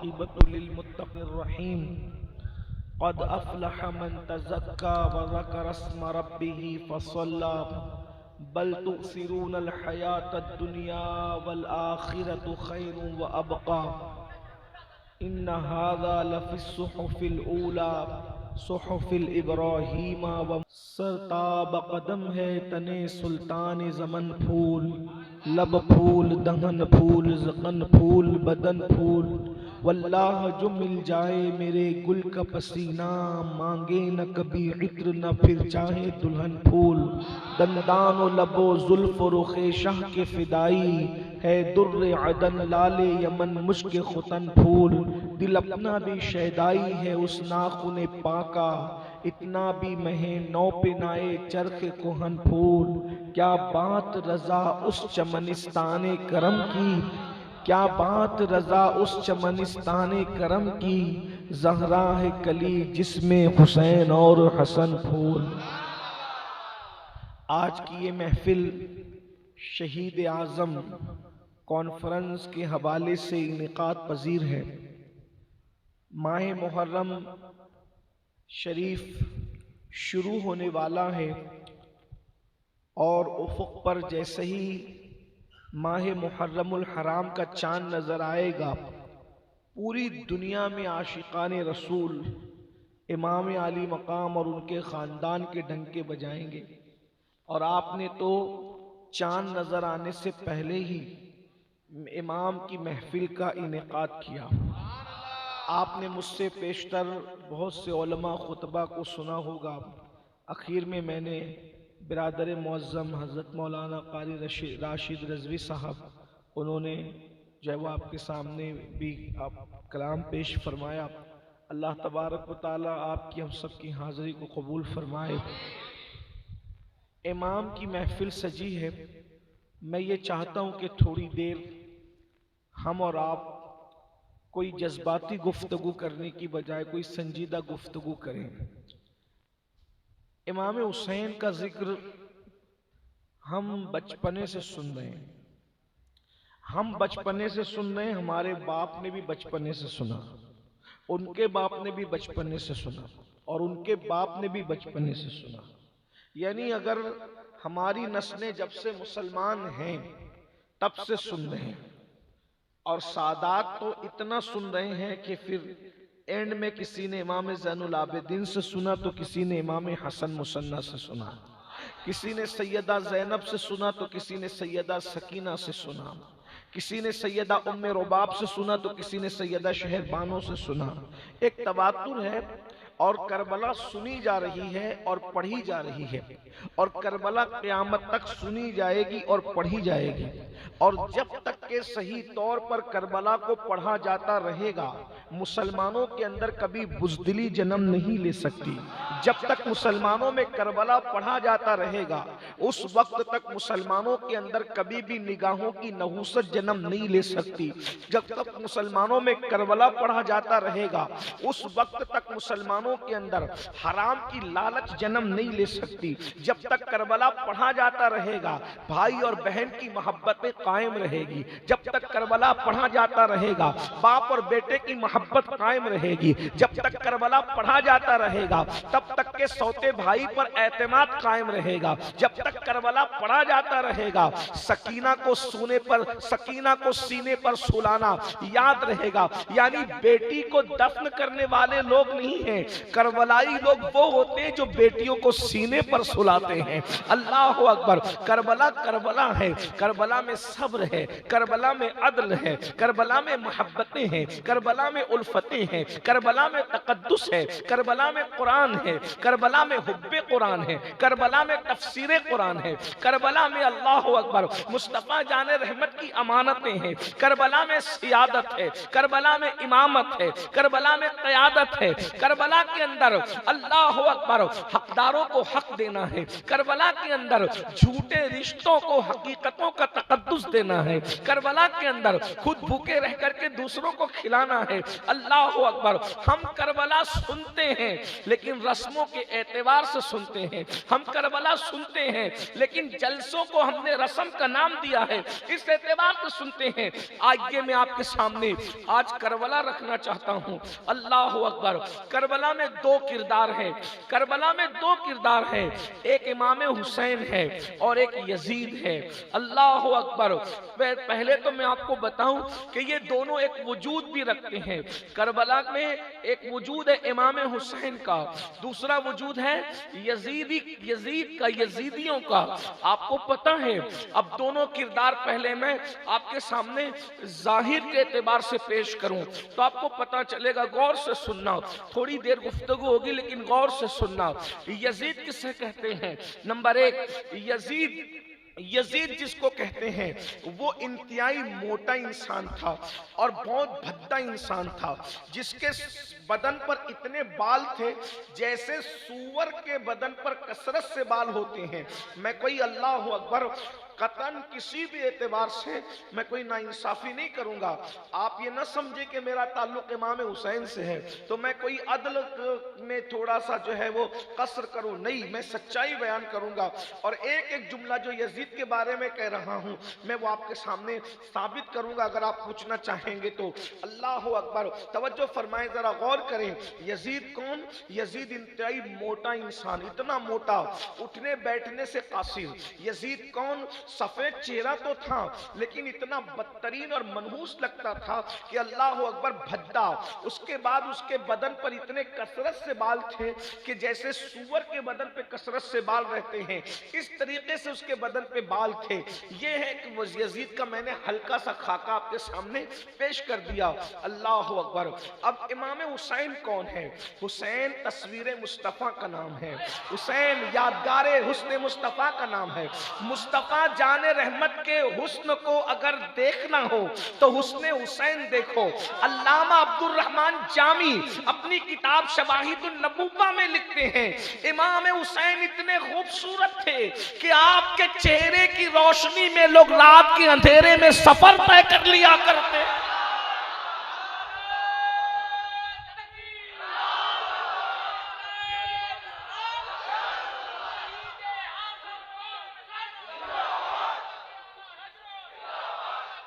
आक़िबतु लिल्मुत्तक़ीर रहीम। क़द अफ़लह मन तज़क्का व ज़करा अस्म रब्बिही फ़सल्ला बल तु'सिरूनल हयातद दुनिया वल आखिरतु खैरुन व अबक़ा इन्न हाज़ा लफ़िस्सुहुफ़िल ऊला सुहुफ़िल इब्राहीम व सरताब कदम है तने सुल्तान ज़मन फूल लब फूल दहन फूल ज़क़न फूल बदन फूल वल्लाह जो मिल जाए मेरे गुल का पसीना मांगे न कभी इत्र न फिर चाहे दुल्हन फूल दंदान व लबो जुल्फ रुखे शाह के फिदाई है दुर्र अदन लाले यमन मुश्क खुतन फूल दिल अपना भी शैदाई है उस नाखुने पाका इतना भी महे नौ पिनाए चरख कोहन फूल क्या बात रजा उस चमनिस्ताने करम की क्या बात रजा उस चमनिस्ताने करम की ज़हरा है कली जिसमें हुसैन और हसन फूल। आज की ये महफिल शहीद आज़म कॉन्फ्रेंस के हवाले से इनेकाद पजीर है। माह मुहर्रम शरीफ शुरू होने वाला है और उफ़ुक़ पर जैसे ही माह मुहर्रमुल हराम का चांद नजर आएगा पूरी दुनिया में आशिकाने रसूल इमाम आली मकाम और उनके ख़ानदान के डंके बजाएंगे। और आपने तो चांद नजर आने से पहले ही इमाम की महफिल का इनेकाद किया। आपने मुझसे पेशतर बहुत से उलमा खुतबा को सुना होगा। आखिर में मैंने बिरादर मुअज़्ज़म हज़रत मौलाना क़ारी राशिद रज़वी साहब, उन्होंने जो है वो आपके सामने भी आप कलाम पेश फरमाया। अल्लाह तबारक व तआला आपकी हम सब की हाज़िरी को कबूल फरमाए। इमाम की महफिल सजी है। मैं ये चाहता हूँ कि थोड़ी देर हम और आप कोई जज्बाती गुफ्तगू करने की बजाय कोई संजीदा गुफ्तगू करें। इमाम हुसैन का जिक्र हम बचपने से सुन रहे हैं, हमारे बाप ने भी बचपने से सुना, उनके बाप ने भी बचपने से सुना और उनके बाप ने भी बचपने से सुना। यानी अगर हमारी नस्लें जब से मुसलमान हैं तब से सुन रहे हैं और सादात तो इतना सुन रहे हैं कि फिर एंड में किसी ने इमाम ज़ैनुल आबिदीन से सुना तो किसी ने इमाम हसन मुसन्ना से सुना, किसी ने सैयदा ज़ैनब से सुना तो किसी ने सैयदा सकीना से सुना, किसी ने सैयदा उम्मे रुबाब से सुना तो किसी ने सैयदा शहरबानो से सुना। एक तवातुर है और करबला सुनी जा रही है और पढ़ी जा रही है और करबला क़यामत तक सुनी जाएगी और पढ़ी जाएगी। और जब तक के सही तौर पर करबला को पढ़ा जाता रहेगा मुसलमानों के अंदर कभी बुज़दिली जन्म नहीं ले सकती। जब तक मुसलमानों में करबला पढ़ा जाता रहेगा उस वक्त तक मुसलमानों के अंदर कभी भी निगाहों की नहूसत जन्म नहीं ले सकती। जब तक मुसलमानों में करबला पढ़ा जाता रहेगा उस वक्त तक मुसलमानों के अंदर हराम की लालच जन्म नहीं ले सकती। जब तक करबला पढ़ा जाता रहेगा भाई और बहन की मोहब्बतें कायम रहेगी। जब तक करबला पढ़ा जाता रहेगा बाप और बेटे की मोहब्बत कायम रहेगी। जब तक करबला पढ़ा जाता रहेगा तब तक के सौते भाई पर एतमाद कायम रहेगा। जब तक करबला पढ़ा जाता रहेगा सकीना को सीने पर सुलाना याद रहेगा। यानी बेटी को दफन करने वाले लोग नहीं हैं, करबलाई लोग वो होते हैं जो बेटियों को सीने पर सुलाते हैं। अल्लाह अकबर। करबला करबला है, करबला में सब्र है, करबला में अदल है, करबला में मोहब्बतें हैं, करबला में उल्फतें हैं, करबला में तकद्दुस है, करबला में कुरान है, करबला में हुब्बे कुरान है, करबला में तफसीरे कुरान है, करबला में अल्लाह अकबर मुस्तफा जाने रहमत की अमानतें हैं, करबला में सियादत है, करबला में इमामत है, करबला में क़यादत है, करबला के अंदर अल्लाह अकबर हकदारों को हक देना है, करबला के अंदर झूठे रिश्तों को हकीकतों का तकद्दुस देना है, करबला के अंदर खुद भूखे रह करके दूसरों को खिलाना है, अल्लाह अकबर। हम करबला सुनते हैं लेकिन रस्मों के एतबार से सुनते हैं। हम करबला सुनते हैं लेकिन जलसों को हमने रस्म का नाम दिया है, इस एतबार से सुनते हैं। आइए मैं आपके सामने आज करबला रखना चाहता हूं। अल्लाह अकबर। करबला में दो किरदार हैं, करबला में दो किरदार हैं, एक इमाम हुसैन है और एक यजीद है। अल्लाह अकबर। पहले तो मैं आपको बताऊं कि ये दोनों एक वजूद भी रखते हैं। करबला में एक वजूद है इमाम हुसैन का, दूसरा वजूद है यजीद का, यजीदियों का। आपको पता है, अब दोनों किरदार पहले मैं आपके सामने जाहिर के एतबार से पेश करूं तो आपको पता चलेगा। गौर से सुनना, थोड़ी देर गुफ्तगू होगी लेकिन गौर से सुनना। यजीद किसे कहते हैं? नंबर एक, यजीद जिसको कहते हैं वो इंतहाई मोटा इंसान था और बहुत भद्दा इंसान था, जिसके बदन पर इतने बाल थे जैसे सूअर के बदन पर कसरत से बाल होते हैं। मैं कोई अल्लाह अकबर कतन किसी भी एतबार से मैं कोई नाइंसाफी नहीं करूंगा। आप ये ना समझे कि मेरा ताल्लुक इमाम हुसैन से है तो मैं कोई अदल में थोड़ा सा जो है वो कसर करूं, नहीं, मैं सच्चाई बयान करूंगा। और एक एक जुमला जो यजीद के बारे में कह रहा हूं मैं वो आपके सामने साबित करूंगा अगर आप पूछना चाहेंगे तो। अल्लाह अकबर। तवज्जो फरमाएं, जरा गौर करें। यजीद कौन? यजीद इंतहाई मोटा इंसान, इतना मोटा उठने बैठने से कासिर। यजीद कौन? सफेद चेहरा तो था लेकिन इतना बदतरीन और मनहूस लगता था कि अल्लाह अकबर, भद्दा। उसके बाद उसके बदन पर इतने कसरत से बाल थे कि जैसे सूअर के बदन पे कसरत से बाल रहते हैं, इस तरीके से उसके बदन पे बाल थे। ये है कि यजीद का मैंने हल्का सा खाका आपके सामने पेश कर दिया। अल्लाह अकबर। अब इमाम हुसैन कौन है? हुसैन तस्वीर मुस्तफा का नाम है। हुसैन यादगार हुस्न मुस्तफा का नाम है। मुस्तफा जाने रहमत के हुस्न को अगर देखना हो तो हुस्न हुसैन देखो। अल्लामा अब्दुल रहमान जामी अपनी किताब शवाहिदुन नबुव्वा में लिखते हैं, इमाम हुसैन इतने खूबसूरत थे कि आपके चेहरे की रोशनी में लोग रात के अंधेरे में सफर तय कर लिया करते।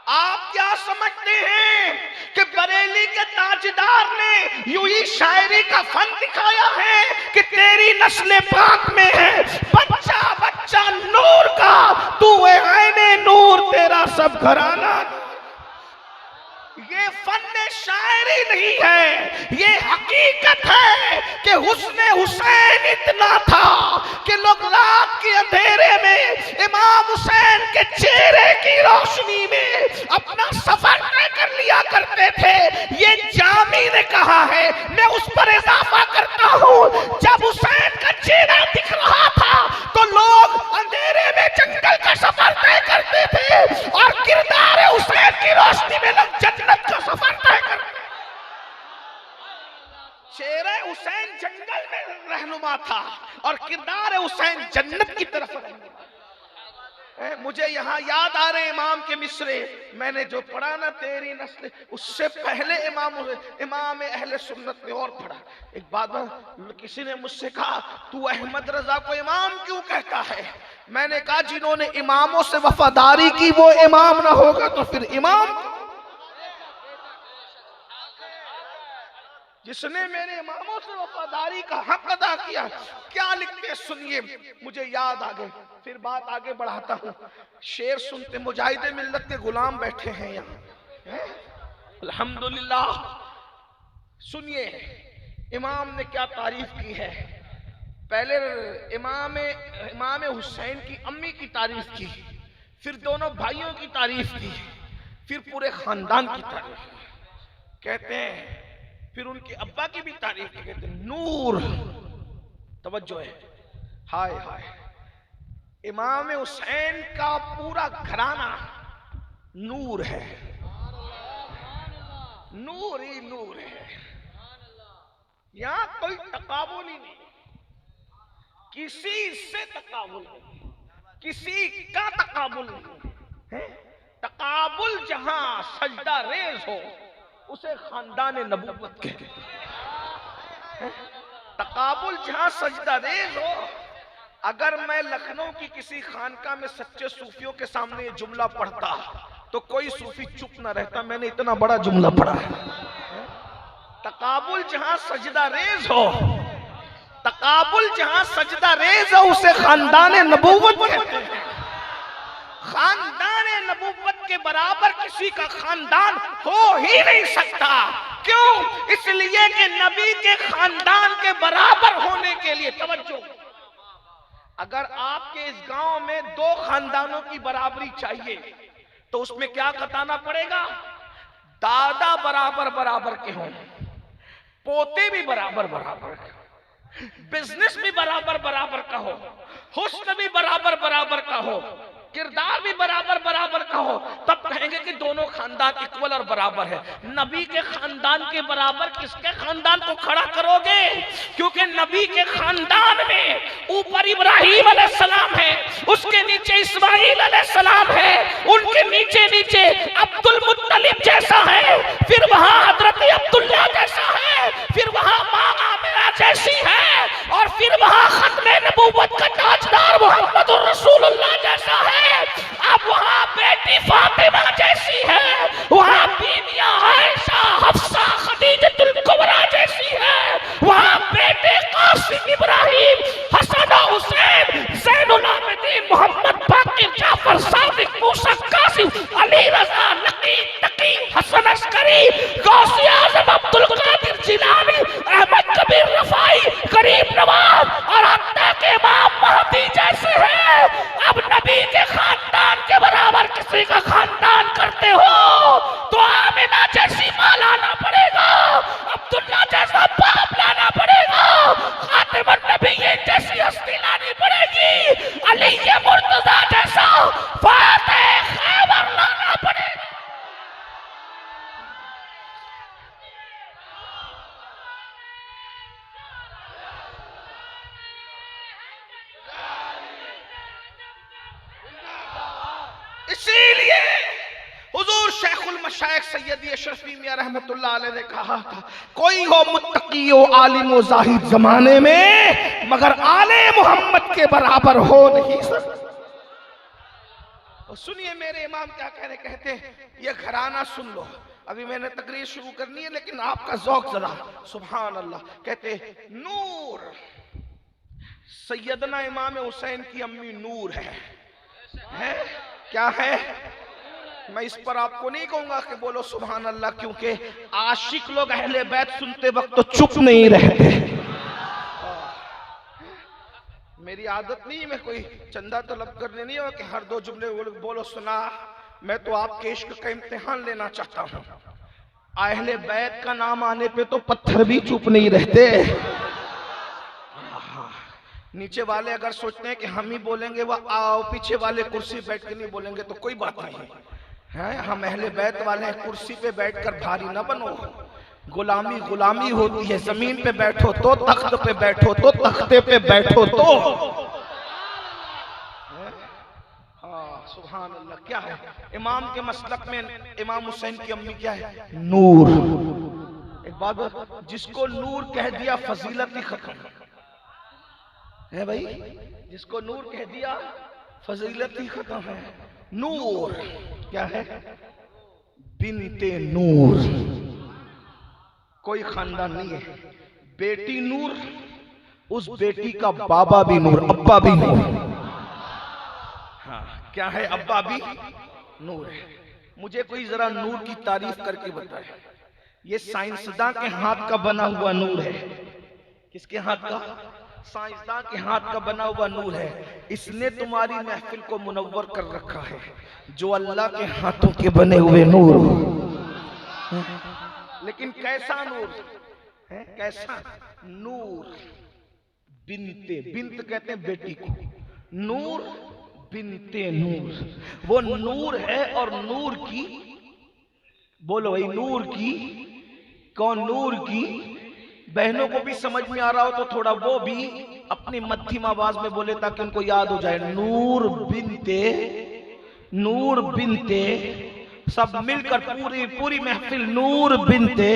आप क्या समझते हैं कि बरेली के ताजदार ने यूं ही शायरी का फन दिखाया है कि तेरी नस्ल पाक में है बच्चा बच्चा नूर का, तू है आईने नूर, तेरा सब घराना। ये फन शायरी नहीं है, ये हकीकत है कि हुस्न हुसैन इतना था कि लोग रात के अंधेरे में इमाम हुसैन के चेहरे की रोशनी में अपना सफर तय कर लिया करते थे। ये जामी ने कहा है, मैं उस पर इजाफा करता हूँ। जब हुसैन का चेहरा दिख रहा था तो लोग अंधेरे में जंगल का सफर तय करते थे और किरदार हुसैन की रोशनी में लोग जन्नत का सफर तय करते। चेहरे हुसैन जंगल में रहनुमा था और किरदार हुसैन जन्नत की तरफ रहनुमा। मुझे यहाँ याद आ रहे इमाम के मिसरे, मैंने जो पढ़ा ना तेरी नस्ल, उससे पहले इमाम अहले सुन्नत ने और पढ़ा। एक बात किसी ने मुझसे कहा, तू अहमद रजा को इमाम क्यों कहता है? मैंने कहा, जिन्होंने इमामों से वफादारी की वो इमाम ना होगा तो फिर इमाम? जिसने मेरे इमामों से वफादारी का हक अदा किया। क्या लिखते सुनिए, मुझे याद आ गए, फिर बात आगे बढ़ाता हूँ। शेर सुनते, मुजाहिदे मिल्लत के गुलाम बैठे हैं यहाँ, अल्हम्दुलिल्लाह। सुनिए इमाम ने क्या तारीफ की है। पहले इमाम हुसैन की अम्मी की तारीफ की, फिर दोनों भाइयों की तारीफ की, फिर पूरे खानदान की तारीफ की। कहते हैं फिर उनके अब्बा की भी तारीफ की, कहते हैं नूर। तवज्जो है, हाय हाय, इमाम हुसैन का पूरा घराना नूर है, नूर ही नूर है। यहां कोई तकाबुल ही नहीं, किसी से तकाबुल नहीं, किसी का तकाबुल नहीं है। तकाबुल जहां सजदा रेज हो उसे खानदान नबूवत कहते हैं। तकाबुल जहां सजदा रेज हो। अगर मैं लखनऊ की किसी खानका में सच्चे सूफियों के सामने ये जुमला पढ़ता तो कोई सूफी चुप ना रहता। मैंने इतना बड़ा जुमला पढ़ा है। तकाबुल जहां सजदा रेज हो, तकाबुल जहां सजदा रेज हो, उसे खानदान नबूवत कहते हैं। खानदान नबूवत के बराबर किसी का खानदान हो ही नहीं सकता। क्यों? इसलिए कि नबी के खानदान के बराबर होने के लिए, तवज्जो, अगर आपके इस गांव में 2 खानदानों की बराबरी चाहिए तो उसमें क्या बताना पड़ेगा? दादा बराबर बराबर के हों, पोते भी बराबर बराबर के, बिजनेस भी बराबर बराबर का हो, हुस्न भी बराबर बराबर का हो, किरदार भी बराबर बराबर का हो, तब कहेंगे कि दोनों खानदान इक्वल और बराबर है। नबी के खानदान के बराबर किसके खानदान को खड़ा करोगे? क्योंकि नबी के खानदान में ऊपर इब्राहिम अलैहिस्सलाम है, उसके नीचे इस्माइल अलैहिस्सलाम है, उनके नीचे नीचे अब्दुल मुत्तलिब जैसा है, फिर वहां हजरत अब्दुल्ला जैसा है, फिर वहां मां आमिना जैसी है, और फिर वहां खत्मे नबूवत का ताजदार मुहम्मदुर रसूलुल्लाह जैसा है। अब वहां बेटी फातिमा जैसी है, वहां बीवियां आयशा, हफ्सा, खदीजतुल कुबरा जैसी है, वहां बेटे कासिम, इब्राहिम, हसन, हुसैन, ज़ैनुल आबिदीन, मोहम्मद, बाकिर, जाफर, सादिक, मूसा, कासिम, अली रज़ा, नकी, तकी, हसन अस्करी, गौसे आज़म, अब्दुल कादिर जिलानी, अहमद कबीर रफाई, गरीब नवाज और हत्ता के इमाम महदी जैसे हैं। अब नबी के खानदान के बराबर किसी का खानदान करते हो तो आमिना जैसी मां लाना पड़ेगा, अब्दुल्ला जैसा बाप लाना पड़ेगा, खातिमुन नबिय्यीन जैसी हस्ती लानी पड़ेगी, अली मुर्तजा जैसा फातिह खैबर लाना पड़ेगा। इसीलिए हुजूर शेखुल मशाइख सैयदी अशरफी मियां रहमतुल्लाह अलैह ने कहा था, कोई हो मुत्तकी हो आलिम व जाहिद जमाने में, मगर आले मोहम्मद के बराबर हो नहीं सकता। सुनिए मेरे इमाम क्या कह रहे, कहते ये घराना सुन लो। अभी मैंने तकरीर शुरू करनी है लेकिन आपका ज़ौक़ जरा, सुभान अल्लाह। कहते नूर, सैयदना इमाम हुसैन की अम्मी नूर है? क्या है? मैं इस पर आपको नहीं कहूंगा कि बोलो सुभान अल्लाह, क्योंकि आशिक लोग अहले बैत सुनते वक्त तो चुप नहीं रहते। मेरी आदत नहीं, मैं कोई चंदा तलब करने नहीं हो कि हर 2 जुमले बोलो सुना। मैं तो आपके इश्क का इम्तिहान लेना चाहता हूँ। अहले बैत का नाम आने पे तो पत्थर भी चुप नहीं रहते। नीचे वाले अगर सोचते हैं कि हम ही बोलेंगे, वह आओ पीछे वाले कुर्सी बैठ के नहीं बोलेंगे तो कोई बात नहीं है। हम अहले बैत वाले हैं, कुर्सी पे बैठकर भारी ना बनो। गुलामी गुलामी होती है, जमीन पे बैठो तो, तख्त पे बैठो तो, तख्ते पे बैठो तो। हाँ सुभान अल्लाह। क्या है इमाम के मसलक में? इमाम हुसैन की अम्मी क्या है? नूर। एक बात, जिसको नूर कह दिया फजीलत ही खत्म है भाई। जिसको नूर कह दिया फजीलत ही खत्म है। नूर क्या है? बिनते नूर। कोई खानदान नहीं है। बेटी नूर, उस बेटी का बाबा भी नूर, अब्बा भी नूर। हाँ क्या है? अब्बा भी नूर है। मुझे कोई जरा नूर की तारीफ करके बताए। ये साइंसदान के हाथ का बना हुआ नूर है। किसके हाथ का? साइंसदान के हाथ का बना हुआ नूर है। इसने तुम्हारी महफिल को मुनव्वर कर रखा है। जो अल्लाह के हाथों के बने हुए नूर हो। लेकिन कैसा नूर है? कैसा नूर? बिनते, बिनत कहते हैं बेटी को, नूर बिनते नूर। वो नूर है और नूर की, बोलो भाई, नूर की। कौन? नूर की। बहनों को भी समझ में आ रहा हो तो थोड़ा वो भी अपनी मध्यम आवाज में बोले ताकि उनको याद हो जाए। नूर बिनते, नूर बिनते सब मिलकर पूरी पूरी महफिल नूर बिनते,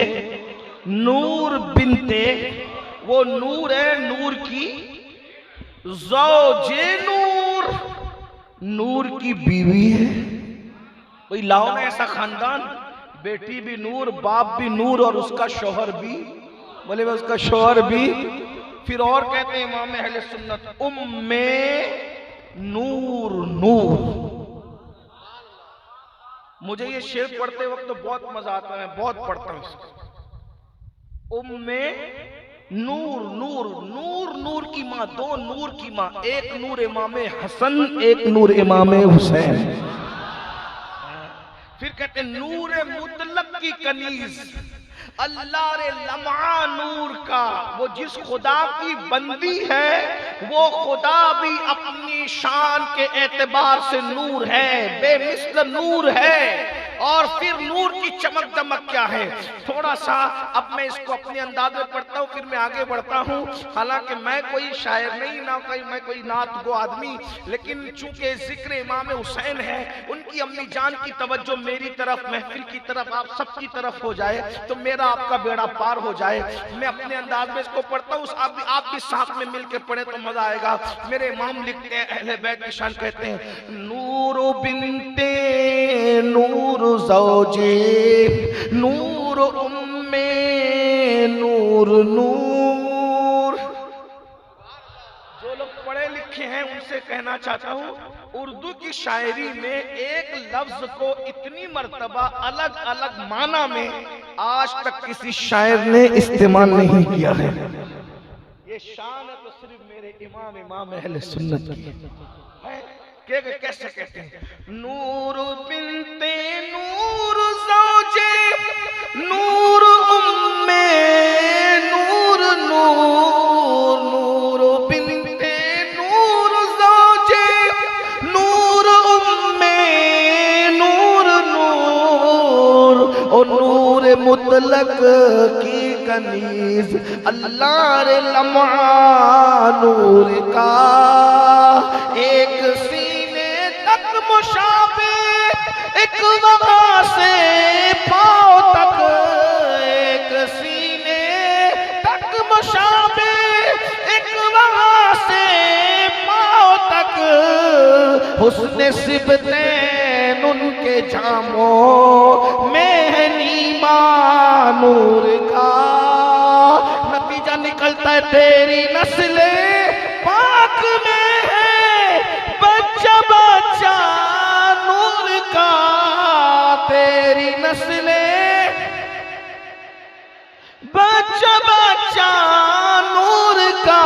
वो नूर है नूर की ज़ौजे नूर की बीवी है। कोई लाओ ना ऐसा खानदान, बेटी भी नूर, बाप भी नूर और उसका शौहर भी, बोले उसका शौहर भी। फिर और कहते हैं इमाम अहले सुन्नत उम्मे नूर। मुझे ये शेर पढ़ते वक्त तो बहुत मजा आता है, बहुत पढ़ता हूं इसको। उम्मे नूर की माँ, दो नूर की माँ, एक नूर इमाम हसन, एक नूर इमाम हुसैन। फिर कहते नूर मुतलक की कनीज, अल्लाह रे लम्हा नूर का, वो जिस खुदा की बंदी है वो खुदा भी अपनी शान के एतबार से नूर है, बेमिसल नूर है। और फिर नूर की चमक दमक क्या है, थोड़ा सा अब मैं इसको अपने अंदाज में पढ़ता हूँ, फिर मैं आगे बढ़ता हूँ। हालांकि मैं कोई शायर नहीं, ना मैं कोई नात गो आदमी, लेकिन चूंकि जिक्र इमाम हुसैन है, उनकी अम्मी जान की तवज्जो मेरी तरफ, महफिल की तरफ, आप सबकी तरफ हो जाए तो मेरा आपका बेड़ा पार हो जाए। मैं अपने अंदाज में इसको पढ़ता हूँ, आप भी साथ में मिलकर पढ़े तो मजा आएगा। मेरे इमाम लिखते हैं, अहले बैत की शान कहते हैं, नूर बिनते नूर ज़ौजे नूर उम्मे नूर। जो लोग पढ़े लिखे हैं उनसे कहना चाहता हूँ, उर्दू की शायरी में एक लफ्ज को इतनी मर्तबा अलग अलग माना में आज तक किसी शायर ने इस्तेमाल नहीं किया है। ये शान है तो सिर्फ मेरे इमाम अहले सुन्नत की है। कैसे कहते हैं, नूर बिनते नूर ज़ौजे नूर उम्मे नूर बिनते नूर ज़ौजे नूर उम्मे नूर और नूर मुतलक की कनीज, अल्लाह रे लम्हा नूर का, एक मुशाबे एक वहाँ से पाँव तक, एक सीने तक मुशाबे एक वहाँ से पाँव तक, हुस्न सिबतैन उनके जामों में है नीमा नूर का। नतीजा निकलता है तेरी नस्ल पाक में है बच्चा बच्चा नूर का, तेरी नस्ल बच्चा बच्चा नूर का,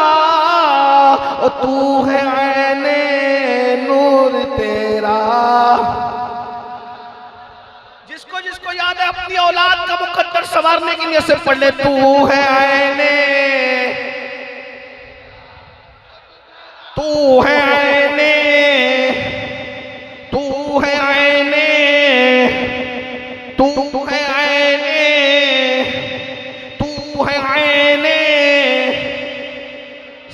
तू है ऐने नूर तेरा। जिसको जिसको याद है अपनी औलाद का मुकद्दर संवारने के लिए से पढ़ ले, तू है ऐने, तू है ऐने, तू है ऐने, तू है ऐने, तू है ऐने,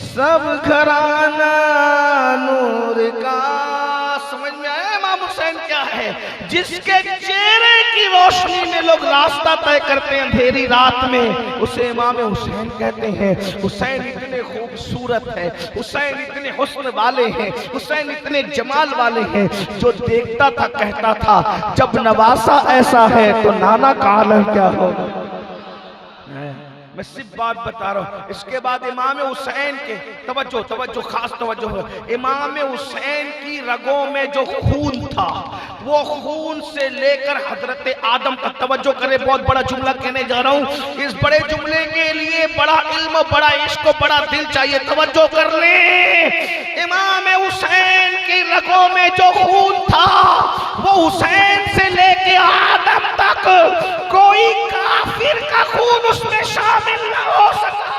सब घराना नूर का। समझ में आया इमाम हुसैन क्या है, जिसके चेहरे की रोशनी में लोग रास्ता तय करते हैं अंधेरी रात में, उसे इमाम हुसैन कहते हैं। हुसैन इतने खूबसूरत है, हुसैन इतने हुस्न वाले हैं, हुसैन इतने जमाल वाले हैं, जो देखता था कहता था जब नवासा ऐसा है तो नाना का आलम क्या होगा। मैं सिर्फ बात बता रहा हूँ। इसके बाद इमाम हुसैन के तवज्जो खास तवज्जो, इमाम हुसैन की रगों में जो खून था वो खून से लेकर हजरत आदम तक, तवज्जो करे, बहुत बड़ा जुमला कहने जा रहा हूँ। इस बड़े जुमले के लिए बड़ा इल्म, बड़ा इश्क, बड़ा दिल चाहिए। तवज्जो कर ले, इमाम हुसैन की रगों में जो खून था वो हुसैन से लेके आदम तक कोई काफिर का खून उसमें शामिल न हो सका।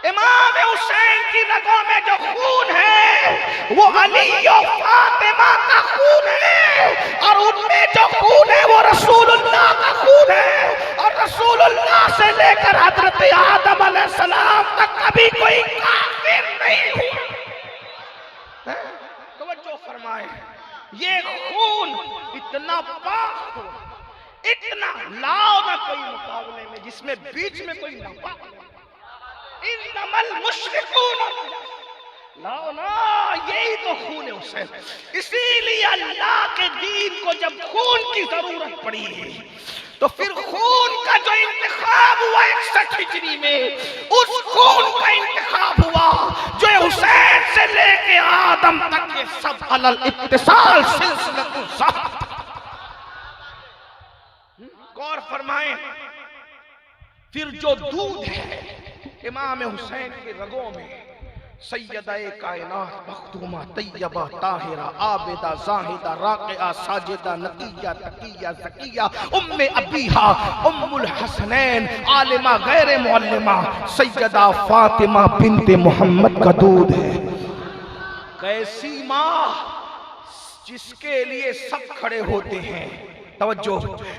इमाम हुसैन की रगों में जो खून है वो अली और फातिमा का खून है, और उनमें जो खून है वो रसूलुल्लाह का खून है, और रसूलुल्लाह से लेकर हजरत आदम अलैहिस्सलाम तक कभी कोई काफिर नहीं हुआ। तवज्जो फरमाए, ये खून इतना पाक हो, इतना लाओ ना कोई मुकाबले में, जिसमें बीच में कोई नापाक नहीं। इन्नमल मुश्रिकून, लाओ ना, यही तो खून है हुसैन। इसीलिए अल्लाह के दीन को जब खून की जरूरत पड़ी तो फिर खून का जो इंतखाब हुआ 61 हिजरी में, उस खून का इंतखाब हुआ जो हुसैन से लेके आदम तक ये सब अलल इत्तिसाल सिलसिलतुल साहब। गौर फरमाएं, फिर जो दूध है इमाम हुसैन के रगों में, सैयदा-ए कायनात मखदूमा तैयबा ताहिरा आबिदा जाहिदा राक़िया साजिदा नक़िया तक़िया ज़किया उम्मे अबीहा उम्मुल हसनैन आलिमा गैर मुअल्लिमा सैयदा फातिमा बिन्ते मोहम्मद का दूध है। कैसी माँ जिसके लिए सब खड़े होते हैं, तवज्जो,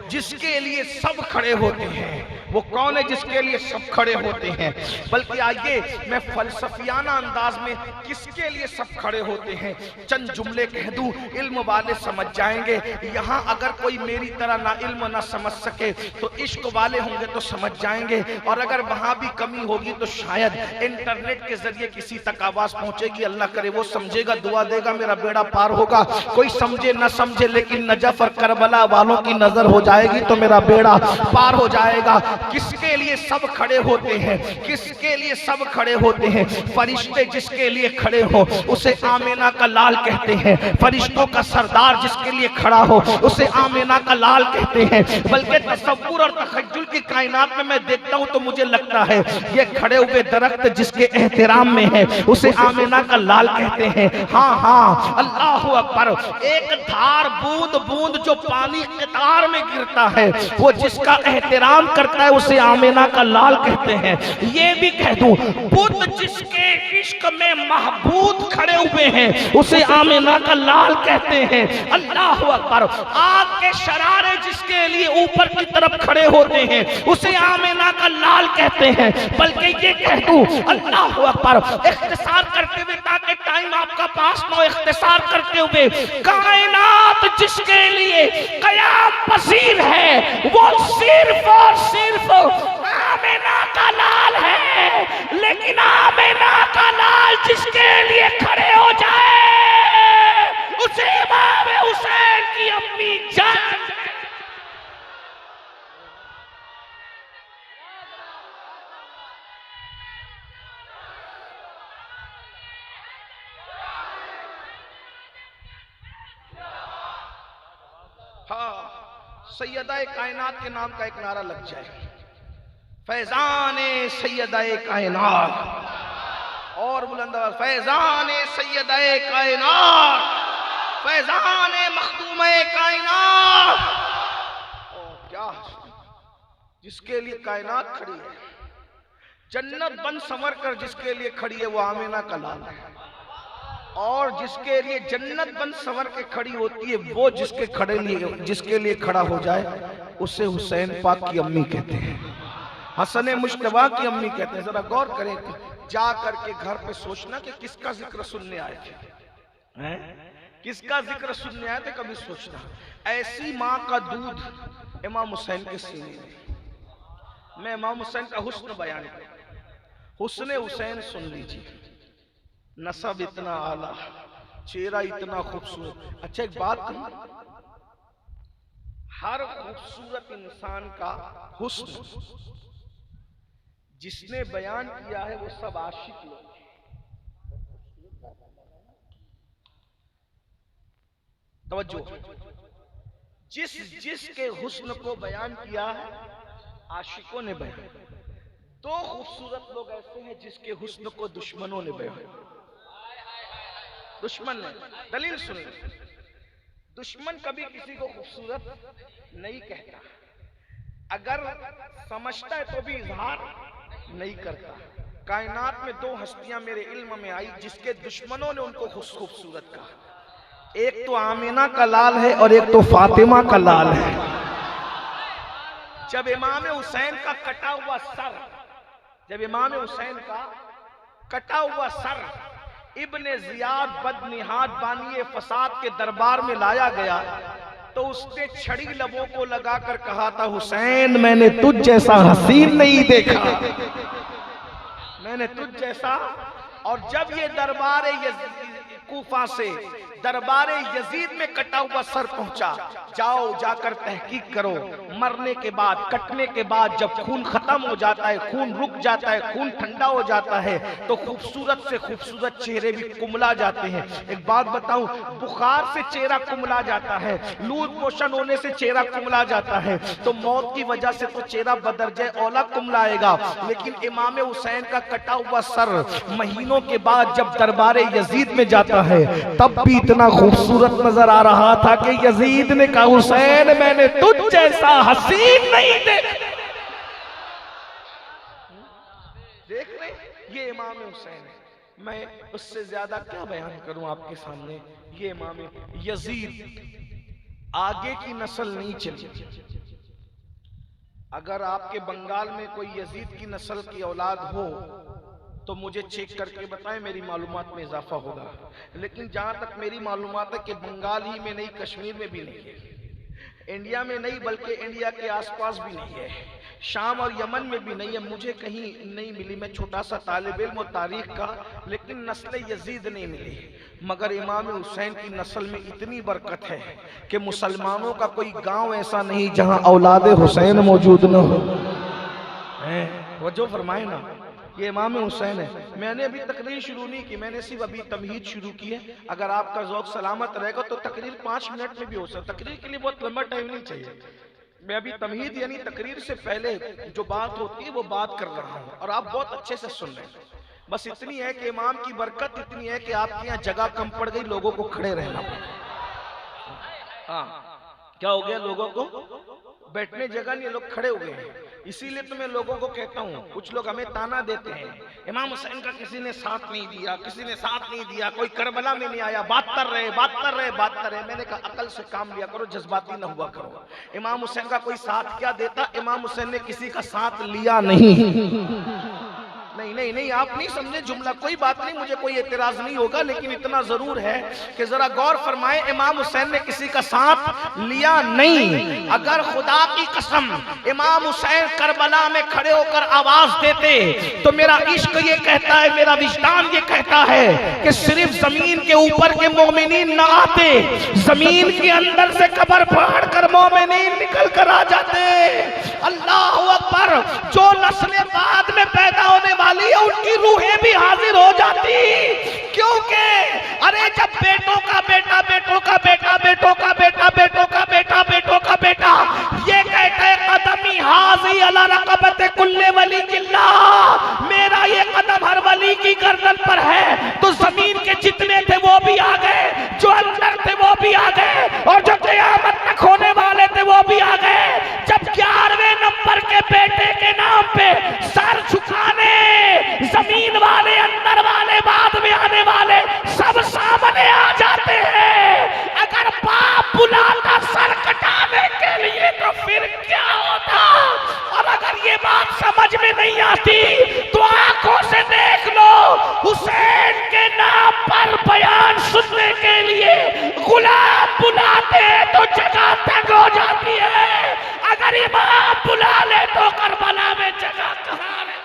जिसके लिए सब खड़े होते हैं। वो कौन है जिसके लिए सब खड़े होते हैं? बल्कि आइए मैं फलसफियाना अंदाज में किसके लिए सब खड़े होते हैं चंद जुमले कह दूं, इल्म वाले समझ जाएंगे। यहाँ अगर कोई मेरी तरह ना इल्म ना समझ सके तो इश्क वाले होंगे तो समझ जाएंगे, और अगर वहां भी कमी होगी तो शायद इंटरनेट के जरिए किसी तक आवाज पहुंचेगी, अल्लाह करे वो समझेगा, दुआ देगा, मेरा बेड़ा पार होगा। कोई समझे ना समझे, लेकिन नजफ और करबला वालों की नजर हो जाएगी तो मेरा बेड़ा पार हो जाएगा। किसके लिए सब खड़े होते हैं? किसके लिए सब खड़े होते हैं? फरिश्ते जिसके लिए खड़े हो उसे आमीना का लाल कहते हैं। फरिश्तों का सरदार जिसके लिए खड़ा हो उसे आमीना का लाल कहते हैं। बल्कि तसव्वुर और तखय्युल की कायनात में मैं देखता हूं तो मुझे लगता है ये खड़े हुए दरख्त जिसके एहतराम में है उसे आमीना का लाल कहते हैं। हाँ हाँ, अल्लाह अकबर। एक धार बूंद बूंद जो पानी कतार में गिरता है वो जिसका एहतराम करता है उसे आमीना का लाल कहते हैं। ये भी कह दूं, बुद्ध जिसके इश्क में महबूब खड़े हुए हैं उसे आमीना का लाल कहते हैं। अल्लाह अकबर। आग के शरारे जिसके लिए ऊपर की तरफ खड़े होते हैं उसे आमीना का लाल कहते हैं। बल्कि ये कह दूं, अल्लाह अकबर, इख्तिसार करते हुए ताकि टाइम आपका पास न हो, इख्तिसार करते हुए, कायनात जिसके लिए कयाम पसीर है वो सिर्फ और सिर्फ आमीना का लाल है। लेकिन आमीना का लाल जिसके लिए खड़े हो जाए उसे इमाम हुसैन की अम्मी जान। सैयदा-ए कायनात के नाम का एक नारा लग जाए, फैजाने सैयदा-ए कायनात, और बुलंद आवाज, फैजाने सैयदा-ए कायनात, फैजाने मखदूम-ए कायनात। और क्या जिसके लिए कायनात खड़ी है, जन्नत बन संवर कर जिसके लिए खड़ी है वो आमीना का लाल है। और जिसके लिए जन्नत बन संवर के खड़ी होती है वो जिसके लिए खड़ा हो जाए उसे हुसैन पाक की अम्मी कहते हैं, हसन मुश्तबा की अम्मी कहते हैं। जरा गौर करें, जा करके घर पे सोचना कि किसका जिक्र सुनने आए थे, किसका जिक्र सुनने आए थे, कभी सोचना। ऐसी माँ का दूध इमाम हुसैन के सीने में। मैं इमाम हुसैन का हुस्न बयान करूं, हुस्न हुसैन सुन लीजिए। नसब इतना आला, चेहरा इतना खूबसूरत। अच्छा एक बात कहूं, हर खूबसूरत इंसान का हुस्न जिसने बयान किया है वो सब आशिक लोग। तवज्जो, जिसके हुस्न को बयान किया है आशिकों ने बयान। दो खूबसूरत लोग ऐसे हैं जिसके हुस्न को दुश्मनों ने बयान। दुश्मन ने, दलील सुन, दुश्मन कभी किसी को खूबसूरत नहीं कहता, अगर समझता है तो भी इजहार नहीं करता। कायनात में दो हस्तियां मेरे इल्म में आई जिसके दुश्मनों ने उनको खूबसूरत कहा। एक तो आमिना का लाल है और एक तो फातिमा का लाल है। जब इमाम हुसैन का कटा हुआ सर, जब इमाम हुसैन का कटा हुआ सर इब्ने जियाद बदनिहाद बानिए फसाद के दरबार में लाया गया तो उसने छड़ी लबों को लगाकर कहा था, हुसैन मैंने तुझ जैसा हसीन नहीं देखा, मैंने तुझ जैसा। और जब ये दरबार कूफा से दरबार यजीद में कटा हुआ सर पहुंचा, जाओ जाकर तहकीक करो, मरने के बाद कटने के बाद जब खून खत्म हो जाता है, खून रुक जाता है, खून ठंडा हो जाता है तो खूबसूरत से खूबसूरत चेहरे भी कुमला जाते हैं। एक बात बताऊं, बुखार से चेहरा कुमला जाता है, लूज मोशन होने से चेहरा कुमला जाता है, तो मौत की वजह से तो चेहरा बदरजे औला कुमलाएगा, लेकिन इमाम हुसैन का कटा हुआ सर महीनों के बाद जब दरबार यजीद में जाता है तब भी इतना खूबसूरत नजर आ रहा था कि यजीद ने कहा, हुसैन मैंने तुझ जैसा हसीन नहीं देखा। देख रहे ये इमाम हुसैन है, मैं उससे ज्यादा क्या बयान करूं आपके सामने। ये इमाम यजीद आगे की नस्ल नहीं चली। अगर आपके बंगाल में कोई यजीद की नस्ल की औलाद हो तो मुझे चेक करके बताएं, मेरी मालूमात में इजाफा होगा। लेकिन जहां तक मेरी मालूमात है कि बंगाल ही में नहीं, कश्मीर में भी नहीं है, इंडिया में नहीं बल्कि इंडिया के आसपास भी नहीं है, शाम और यमन में भी नहीं है, मुझे कहीं नहीं मिली। मैं छोटा सा तालिब इल्म तारीख का, लेकिन नस्ल यजीद नहीं मिली। मगर इमाम हुसैन की नस्ल में इतनी बरकत है कि मुसलमानों का कोई गांव ऐसा नहीं जहां औलाद हुसैन मौजूद न हो। वो जो फरमाए ना, ये इमाम हुसैन है। मैंने अभी तकरीर शुरू नहीं की, मैंने सिर्फ अभी तमहीद शुरू की है। अगर आपका ज़ौक़ सलामत रहेगा तो तकरीर 5 मिनट में भी हो सकता। तकरीर के लिए बहुत लंबा टाइम नहीं चाहिए। मैं अभी तमहीद यानी तकरीर से पहले जो बात होती है वो बात कर रहा हूँ और आप बहुत अच्छे से सुन रहे हैं। बस इतनी है कि इमाम की बरकत इतनी है कि आपके यहाँ जगह कम पड़ गई, लोगों को खड़े रहना पड़ा। हाँ, क्या हो गया, लोगों को बैठने जगह नहीं, लोग खड़े हो गए हैं। इसीलिए तो मैं लोगों को कहता हूँ, कुछ लोग हमें ताना देते हैं, इमाम हुसैन का किसी ने साथ नहीं दिया, किसी ने साथ नहीं दिया, कोई करबला में नहीं आया, बात कर रहे बात कर रहे बात कर रहे। मैंने कहा अकल से काम लिया करो, जज्बाती न हुआ करो। इमाम हुसैन का कोई साथ क्या देता, इमाम हुसैन ने किसी का साथ लिया नहीं। नहीं नहीं नहीं, आप नहीं समझे जुमला, कोई बात नहीं, मुझे कोई एतराज नहीं होगा, लेकिन इतना जरूर है कि जरा गौर फरमाए, इमाम हुसैन ने किसी का साथ लिया नहीं। अगर खुदा की कसम इमाम हुसैन करबला में खड़े होकर आवाज देते तो मेरा इश्क ये कहता है, मेरा विजदान ये कहता है कि सिर्फ जमीन के ऊपर के मोमिनीन ना आते, जमीन के अंदर से कब्र फाड़ कर मोमिनीन निकल कर आ जाते। अल्लाह अकबर। जो नस्लें बाद में पैदा होने वाली है उनकी रूहें भी हाजिर हो जाती, क्योंकि अरे जब बेटों का बेटा, बेटों का बेटा, बेटों का बेटा, बेटों का बेटा, बेटों का बेटा ये कहता है कदमी हाजी अला रकबत कुल्ले वली किल्ला, मेरा ये कदम हर वली की गर्दन पर है, तो जमीन के जितने थे वो भी आ गए, जो अंदर थे वो भी आ गए, और जो क़यामत तक होने वाले थे वो भी आ गए। जब 11वें नंबर के बेटे के नाम पे सर झुकाने जमीन वाले, अंदर वाले, बाद में आने वाले सब सामने आ जाते हैं। अगर बाप बुलाता सर कटाने के लिए तो फिर क्या होता। और अगर ये बात समझ में नहीं आती तो आंखों से देख लो, हुसैन के नाम पर बयान सुनने के लिए गुलाम बुलाते तो जगह तंग हो जाती है, अगर इमाम बुला ले तो करबला में जगह कहां है।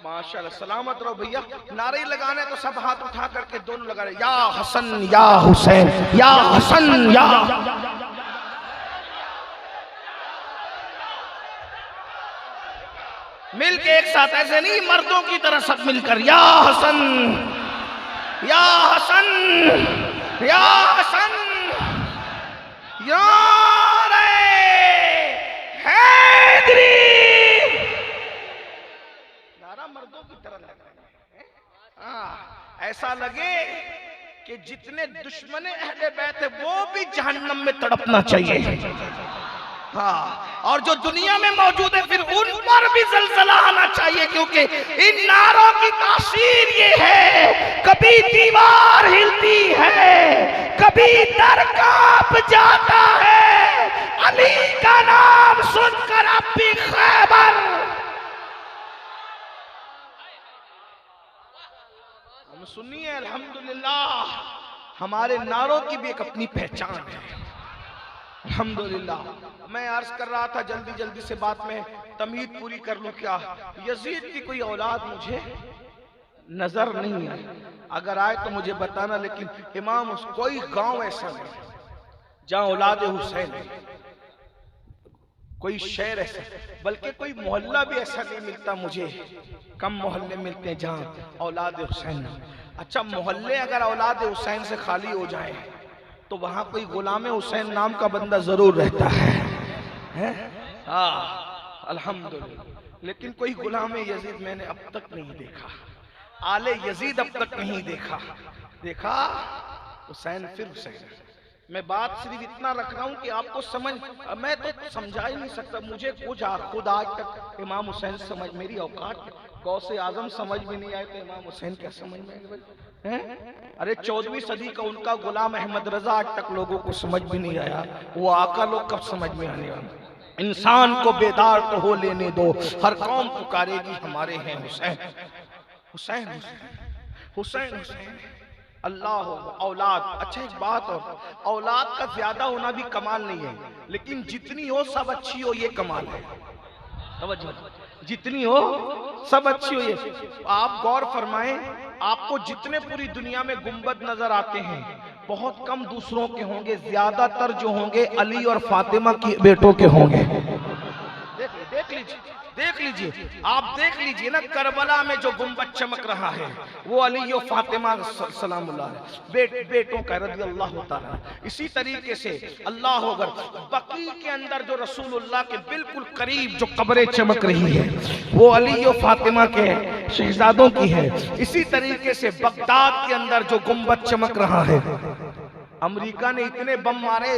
माशाल्लाह, सलामत रहो भैया। नारे लगाने तो सब हाथ उठा करके दोनों लगा रहे, या हसन या हुसैन, या हसन या। मिल के एक साथ, ऐसे नहीं मर्दों की तरह सब मिलकर, या हसन या हसन या हसन। यार हैदरी, नारा मर्दों की तरह लग रहा है। हाँ, ऐसा लगे कि जितने दुश्मन अहले बैत है वो भी जहन्नम में तड़पना चाहिए। हाँ, और जो दुनिया में मौजूद है फिर उन पर भी जलजला आना चाहिए, क्योंकि इन नारों की तासीर ये है, कभी दीवार हिलती है, कभी दर कांप जाता है, अली का नाम सुनकर अब भी खैबर। हम सुनिए, अल्हम्दुलिल्लाह हमारे नारों की भी एक अपनी पहचान है, अल्हम्दुलिल्लाह। मैं अर्ज कर रहा था जल्दी जल्दी से बात में तमीद पूरी कर लूं। क्या यजीद की कोई औलाद मुझे नजर नहीं आई, अगर आए तो मुझे बताना, लेकिन इमाम कोई गांव ऐसा नहीं जहां औलाद हुसैन है, कोई शहर ऐसा, बल्कि कोई मोहल्ला भी ऐसा नहीं मिलता मुझे, कम मोहल्ले मिलते हैं जहां औलाद हुसैन। अच्छा, मोहल्ले अगर औलाद हुसैन से खाली हो जाए तो वहां कोई गुलाम हुसैन नाम का बंदा जरूर रहता है? हाँ, अल्हम्दुलिल्लाह। लेकिन कोई गुलाम यजीद मैंने अब तक नहीं देखा, आले यजीद अब तक नहीं देखा। देखा हुसैन फिर हुसैन। मैं बात सिर्फ इतना रख रहा हूँ कि आपको समझ, मैं तो समझा ही नहीं सकता, मुझे खुद आज तक इमाम हुसैन समझ, मेरी औकात गौसे आजम समझ भी नहीं आए तो इमाम हुसैन क्या समझ में आएगा? अरे 14वीं सदी का उनका गुलाम अहमद रजा आज तक लोगों को समझ भी नहीं आया, वो आका लोग कब समझ में आने वाले? इंसान को बेदार तो हो लेने दो, हर कौम पुकारेगी हमारे हैं हुसैन। हुसैन हुसैन हुसैन हुसैन, अल्लाह हो औलाद। अच्छा, एक बात और, औलाद का ज्यादा होना भी कमाल नहीं है, लेकिन जितनी हो सब अच्छी हो ये कमाल है। तवज्जो, जितनी हो सब अच्छी हो ये। आप गौर फरमाएं, आपको जितने पूरी दुनिया में गुंबद नजर आते हैं बहुत कम दूसरों के होंगे, ज्यादातर जो होंगे अली और फातिमा की बेटों के होंगे। देख लीजिए, आप देख लीजिए ना, करबला में जो गुंबद चमक रहा है वो अली और फातिमा सलामुल्लाह बेटों का रज़ियल्लाहु ताला। इसी तरीके से अल्लाह अगर बकी के अंदर जो रसूलुल्लाह के बिल्कुल करीब जो कब्रें चमक रही है वो अली और फातिमा के शहजादों की है। इसी तरीके से बगदाद के अंदर जो गुंबद चमक रहा है, अमेरिका ने इतने बम मारे,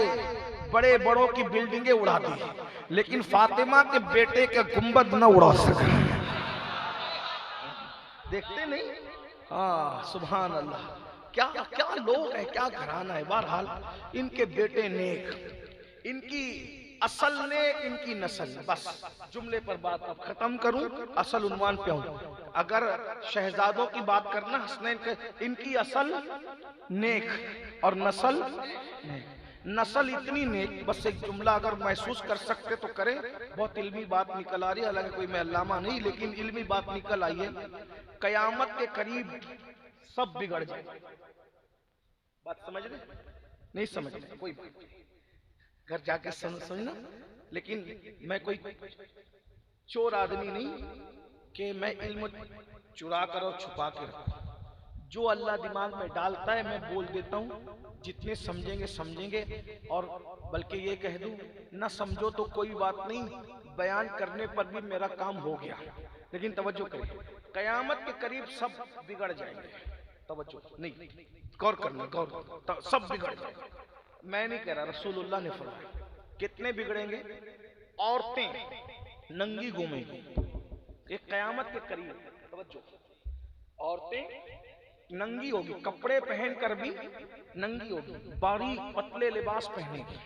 बड़े बड़ों की बिल्डिंगें उड़ा दी, लेकिन फातिमा के बेटे का गुंबद न उड़ा सका। देखते नहीं? हाँ, सुभान अल्लाह, क्या क्या लोग हैं, क्या घराना है। बहरहाल इनके बेटे नेक, इनकी असल नेक, इनकी नस्ल। बस जुमले पर बात अब खत्म करूं, असल उन्वान पे हूं। अगर शहजादों की बात करना, हसनैन के, इनकी असल नेक और नस्ल नेक। नस्ल इतनी नेक, बस एक जुमला अगर महसूस कर सकते तो करें। बहुत इल्मी बात निकल आ रही है, हालांकि कोई मैं अल्लामा नहीं, लेकिन इल्मी बात निकल आई है। कयामत के करीब सब बिगड़ जाए। बात समझ रहे? नहीं समझ रहे? कोई बात नहीं, घर जाके समझना। लेकिन मैं कोई चोर आदमी नहीं कि मैं इल्म चुरा कर और छुपा के रखूं। जो अल्लाह दिमाग में डालता है मैं बोल देता हूँ। जितने समझेंगे समझेंगे, और बल्कि ये कह दूं, ना समझो तो कोई बात नहीं, बयान करने पर भी मेरा काम हो गया। लेकिन तवज्जो करें, कयामत के करीब सब बिगड़ जाएंगे। तवज्जो नहीं, गौर करना, गौर, सब बिगड़ जाएंगे। मैं नहीं कह रहा, रसूलुल्लाह ने फरमाया। कितने बिगड़ेंगे? औरतें नंगी घूमेंगी एक कयामत के करीब। तवज्जो, औरतें नंगी होगी, कपड़े पहनकर भी नंगी होगी, बारीक पतले लिबास पहनेगी,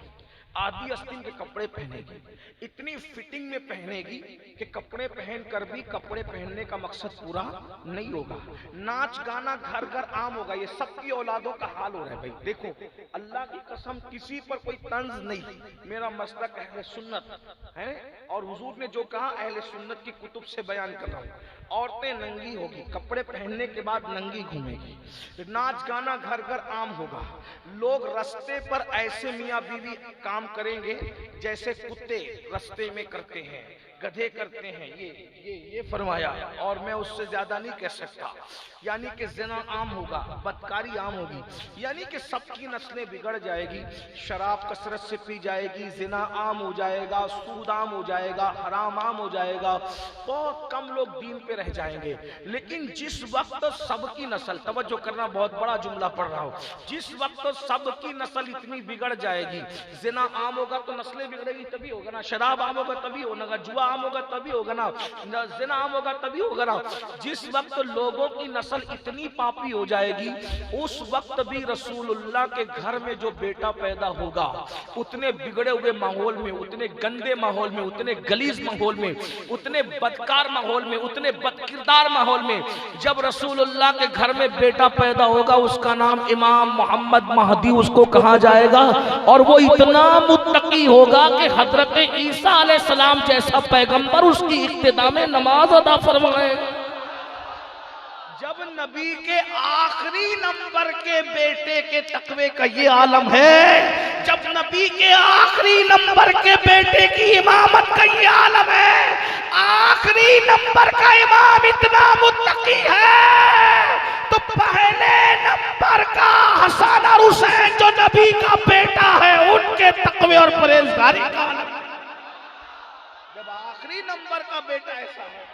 आदि आस्तीन के कपड़े पहनेगी, इतनी फिटिंग में पहनेगी कि कपड़े पहनकर भी कपड़े पहनने का मकसद पूरा नहीं होगा। नाच गाना घर घर आम होगा। ये सबकी औलादों का हाल हो रहा है भाई। देखो, अल्लाह की कसम, किसी पर कोई तंज नहीं। मेरा मसलक अहले सुन्नत है, और हुजूर ने जो कहा अहले सुन्नत की कुतुब से बयान कर रहा हूँ। औरतें नंगी होगी, कपड़े पहनने के बाद नंगी घूमेगी, नाच गाना घर घर आम होगा। लोग रास्ते पर ऐसे मियाँ बीवी काम करेंगे जैसे कुत्ते रास्ते में करते हैं। गधे करते हैं, ये फरमाया, और मैं उससे ज्यादा नहीं कह सकता। यानी कि ज़िना आम होगा, बदकारी आम होगी, यानी कि सबकी नस्लें बिगड़ जाएगी, शराब कसरत से पी जाएगी, ज़िना आम हो जाएगा, सूद आम हो जाएगा, हराम आम हो जाएगा, बहुत कम लोग दीन पे रह जाएंगे। लेकिन जिस वक्त सबकी नस्ल, तवज्जो करना, बहुत बड़ा जुमला पढ़ रहा हूँ, जिस वक्त सबकी नस्ल इतनी बिगड़ जाएगी, ज़िना आम होगा तो नस्लें बिगड़ेगी तभी होगा ना, शराब आम होगा तभी होगा, जुआ आम होगा तभी होगा ना, ज़िना आम होगा तभी होगा ना। जिस वक्त लोगों की नस्ल इतनी पापी हो जाएगी, उस वक्त भी रसूलुल्लाह के घर में जो बेटा पैदा होगा, उतने बिगड़े हुए माहौल में, उतने गंदे माहौल में, उतने गलीज माहौल में, उतने बदकार माहौल में, उतने बदकिरदार माहौल में, जब रसूलुल्लाह के घर में बेटा पैदा होगा, उसका नाम इमाम मोहम्मद महदी उसको कहा जाएगा, और वो इतना मुत्तकी होगा कि हजरत ईसा अलैहिस्सलाम जैसा पैगंबर उसकी इक्तिदा में नमाज अदा फरमाएगा। जब नबी के आखिरी नंबर के बेटे के तकवे का ये आलम है, जब नबी के आखिरी नंबर के बेटे की इमामत का ये आलम है, आखिरी नंबर का इमाम इतना मुत्तकी है, तो पहले नंबर का हसन और हुसैन जो नबी का बेटा है, उनके तकवे और परहेजगारी का आलम। जब आखिरी नंबर का बेटा ऐसा है,